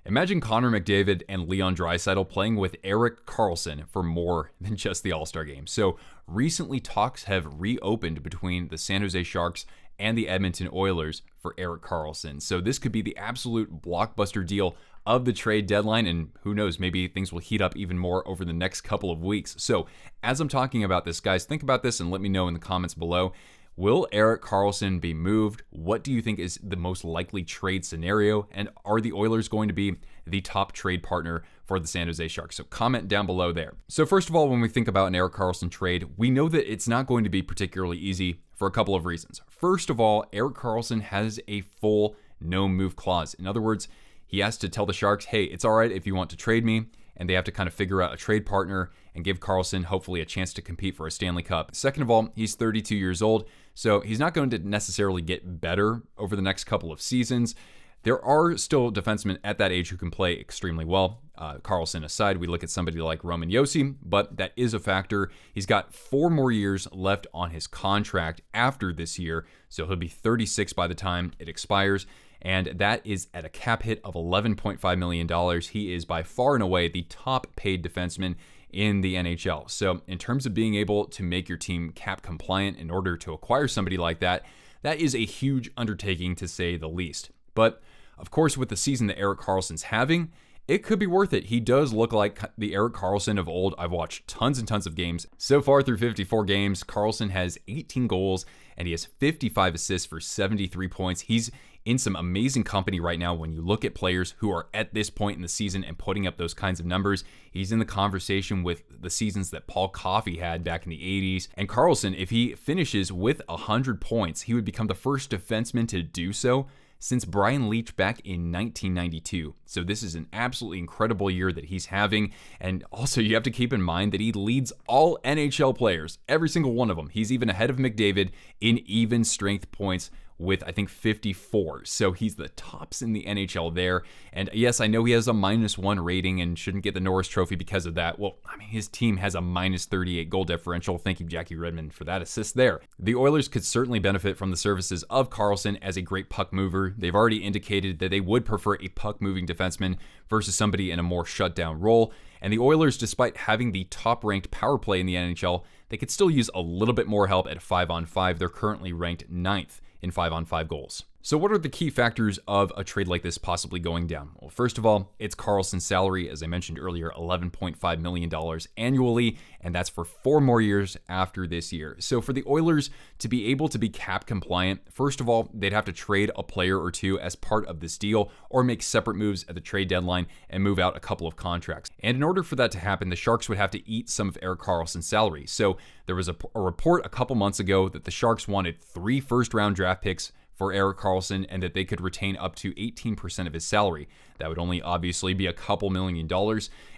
Imagine Connor McDavid and Leon Draisaitl playing with Erik Karlsson for more than just the All-Star game. So recently talks have reopened between the San Jose Sharks and the Edmonton Oilers for Erik Karlsson. So this could be the absolute blockbuster deal of the trade deadline, and who knows, maybe things will heat up even more over the next couple of weeks. So as I'm talking about this, guys, think about this and let me know in the comments below. Will Erik Karlsson be moved? What do you think is the most likely trade scenario? And are the Oilers going to be the top trade partner for the San Jose Sharks? So comment down below there. So first of all, when we think about an Erik Karlsson trade, we know that it's not going to be particularly easy for a couple of reasons. First of all, Erik Karlsson has a full no move clause. In other words, he has to tell the Sharks, hey, it's all right if you want to trade me, and they have to kind of figure out a trade partner and give Karlsson hopefully a chance to compete for a Stanley Cup. Second of all, he's 32 years old, so he's not going to necessarily get better over the next couple of seasons. There are still defensemen at that age who can play extremely well. Karlsson aside, we look at somebody like Roman Josi, but that is a factor. He's got 4 more years left on his contract after this year, so he'll be 36 by the time it expires. And that is at a cap hit of $11.5 million. He is by far and away the top paid defenseman in the NHL. So in terms of being able to make your team cap compliant in order to acquire somebody like that, that is a huge undertaking to say the least. But of course, with the season that Erik Karlsson's having, it could be worth it. He does look like the Erik Karlsson of old. I've watched tons and tons of games. So far through 54 games, Karlsson has 18 goals and he has 55 assists for 73 points. He's in some amazing company right now when you look at players who are at this point in the season and putting up those kinds of numbers. He's in the conversation with the seasons that Paul Coffey had back in the 80s. And Karlsson, if he finishes with 100 points, he would become the first defenseman to do so since Brian Leetch back in 1992. So this is an absolutely incredible year that he's having. And also you have to keep in mind that he leads all NHL players, every single one of them. He's even ahead of McDavid in even strength points with, I think, 54. So he's the tops in the NHL there. And yes, I know he has a -1 rating and shouldn't get the Norris Trophy because of that. Well, I mean, his team has a -38 goal differential. Thank you, Jackie Redmond, for that assist there. The Oilers could certainly benefit from the services of Karlsson as a great puck mover. They've already indicated that they would prefer a puck-moving defenseman versus somebody in a more shutdown role. And the Oilers, despite having the top-ranked power play in the NHL, they could still use a little bit more help at 5-on-5. They're currently ranked 9th in 5-on-5 goals. So what are the key factors of a trade like this possibly going down? Well, first of all, it's Karlsson's salary, as I mentioned earlier, $11.5 million annually, and that's for 4 more years after this year. So for the Oilers to be able to be cap compliant, first of all, they'd have to trade a player or two as part of this deal or make separate moves at the trade deadline and move out a couple of contracts. And in order for that to happen, the Sharks would have to eat some of Erik Karlsson's salary. So there was a report a couple months ago that the Sharks wanted 3 first-round draft picks for Erik Karlsson and that they could retain up to 18% of his salary. That would only obviously be a couple $1 million.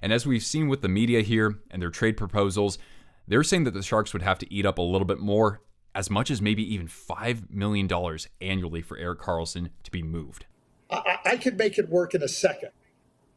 And as we've seen with the media here and their trade proposals, they're saying that the Sharks would have to eat up a little bit more, as much as maybe even $5 million annually for Erik Karlsson to be moved. I could make it work in a second.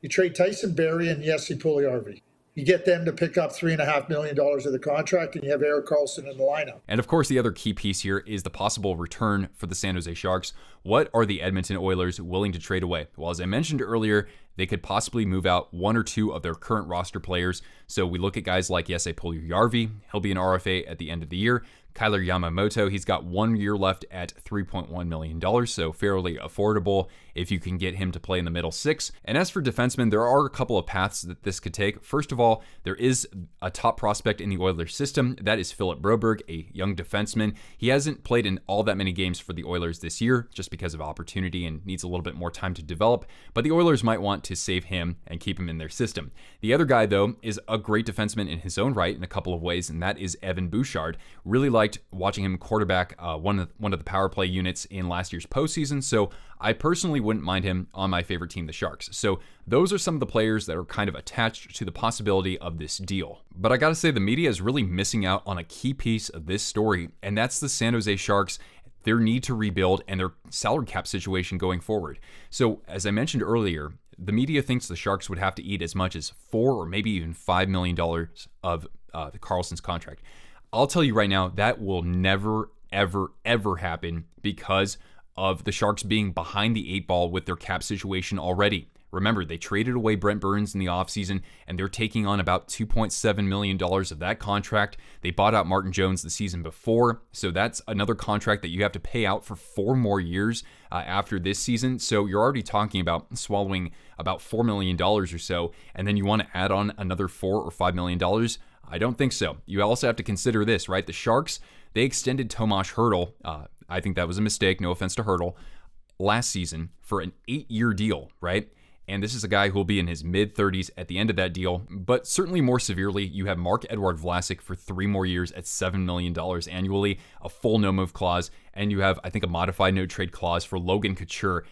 You trade Tyson Barrie and Jesse Puljujarvi. You get them to pick up $3.5 million of the contract, and you have Erik Karlsson in the lineup. And of course, the other key piece here is the possible return for the San Jose Sharks. What are the Edmonton Oilers willing to trade away? Well, as I mentioned earlier, they could possibly move out 1 or 2 of their current roster players. So we look at guys like Jesse Puljujarvi. He'll be an RFA at the end of the year. Kyler Yamamoto, he's got 1 year left at $3.1 million, so fairly affordable if you can get him to play in the middle 6. And as for defensemen, there are a couple of paths that this could take. First of all, there is a top prospect in the Oilers system. That is Philip Broberg, a young defenseman. He hasn't played in all that many games for the Oilers this year just because of opportunity and needs a little bit more time to develop, but the Oilers might want to save him and keep him in their system. The other guy, though, is a great defenseman in his own right in a couple of ways, and that is Evan Bouchard. Really liked watching him quarterback one of the power play units in last year's postseason, so I personally wouldn't mind him on my favorite team, the Sharks. So those are some of the players that are kind of attached to the possibility of this deal. But I gotta say, the media is really missing out on a key piece of this story, and that's the San Jose Sharks, their need to rebuild and their salary cap situation going forward. So as I mentioned earlier, the media thinks the Sharks would have to eat as much as $4 or maybe even $5 million of the Karlsson's contract. I'll tell you right now, that will never, ever, ever happen because of the Sharks being behind the 8 ball with their cap situation already. Remember, they traded away Brent Burns in the offseason, and they're taking on about $2.7 million of that contract. They bought out Martin Jones the season before, so that's another contract that you have to pay out for 4 more years after this season. So you're already talking about swallowing about $4 million or so, and then you want to add on another $4 or $5 million? I don't think so. You also have to consider this, right? The Sharks, they extended Tomas Hertl. I think that was a mistake, no offense to Hertl, last season for an 8-year deal, right? And this is a guy who will be in his mid-30s at the end of that deal. But certainly more severely, you have Marc-Edouard Vlasic for 3 more years at $7 million annually, a full no-move clause, and you have, I think, a modified no-trade clause for Logan Couture,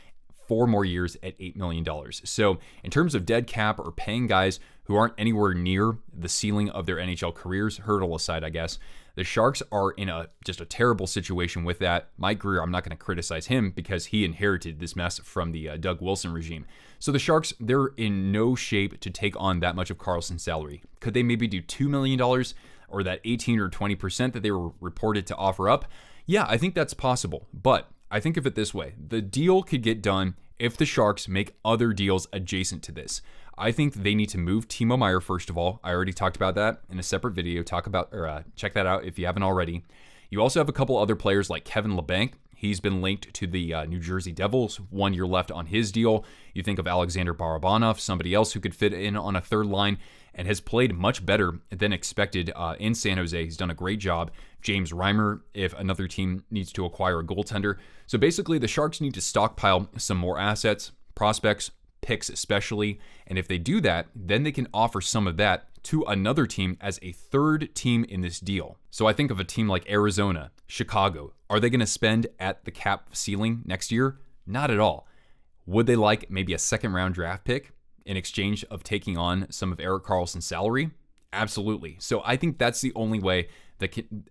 4 more years at $8 million. So in terms of dead cap or paying guys who aren't anywhere near the ceiling of their NHL careers, Hertl aside, I guess, the Sharks are in just a terrible situation with that. Mike Grier, I'm not going to criticize him because he inherited this mess from the Doug Wilson regime. So the Sharks, they're in no shape to take on that much of Karlsson's salary. Could they maybe do $2 million or that 18 or 20% that they were reported to offer up? Yeah, I think that's possible. But I think of it this way. The deal could get done if the Sharks make other deals adjacent to this. I think they need to move Timo Meier, first of all. I already talked about that in a separate video. Check that out if you haven't already. You also have a couple other players like Kevin Labanc. He's been linked to the New Jersey Devils. 1 year left on his deal. You think of Alexander Barabanov, somebody else who could fit in on a third line and has played much better than expected in San Jose. He's done a great job. James Reimer, if another team needs to acquire a goaltender. So basically, the Sharks need to stockpile some more assets, prospects, picks especially, and if they do that, then they can offer some of that to another team as a third team in this deal. So I think of a team like Arizona, Chicago. Are they going to spend at the cap ceiling next year? Not at all. Would they like maybe a second-round draft pick in exchange of taking on some of Erik Karlsson's salary? Absolutely. So I think that's the only way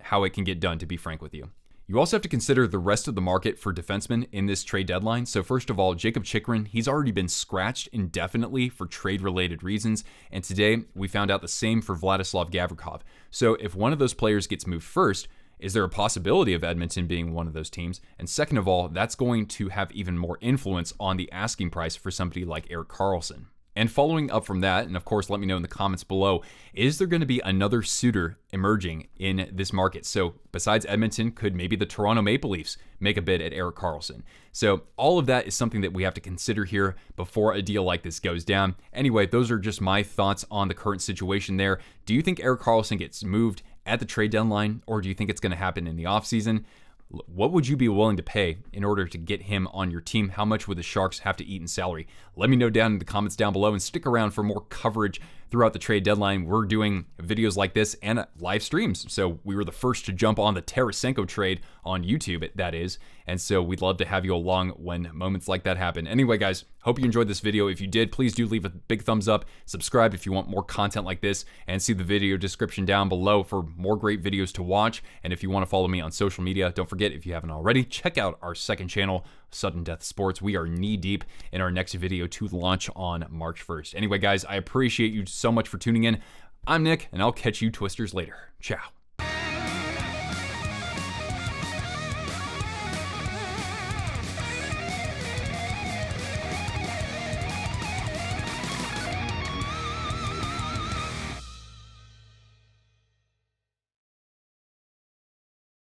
how it can get done, to be frank with you. You also have to consider the rest of the market for defensemen in this trade deadline. So first of all, Jacob Chychrun, he's already been scratched indefinitely for trade-related reasons. And today, we found out the same for Vladislav Gavrikov. So if one of those players gets moved first, is there a possibility of Edmonton being one of those teams? And second of all, that's going to have even more influence on the asking price for somebody like Erik Karlsson. And following up from that, and of course, let me know in the comments below, is there going to be another suitor emerging in this market? So besides Edmonton, could maybe the Toronto Maple Leafs make a bid at Erik Karlsson? So all of that is something that we have to consider here before a deal like this goes down. Anyway, those are just my thoughts on the current situation there. Do you think Erik Karlsson gets moved at the trade deadline, or do you think it's going to happen in the offseason? What would you be willing to pay in order to get him on your team? How much would the Sharks have to eat in salary? Let me know down in the comments down below, and stick around for more coverage throughout the trade deadline. We're doing videos like this and live streams. So we were the first to jump on the Tarasenko trade on YouTube, that is. And so we'd love to have you along when moments like that happen. Anyway, guys, hope you enjoyed this video. If you did, please do leave a big thumbs up. Subscribe if you want more content like this, and see the video description down below for more great videos to watch. And if you want to follow me on social media, don't forget, if you haven't already, check out our second channel, Sudden Death Sports. We are knee deep in our next video to launch on March 1st. Anyway, guys, I appreciate you so much for tuning in. I'm Nick, and I'll catch you twisters later. Ciao.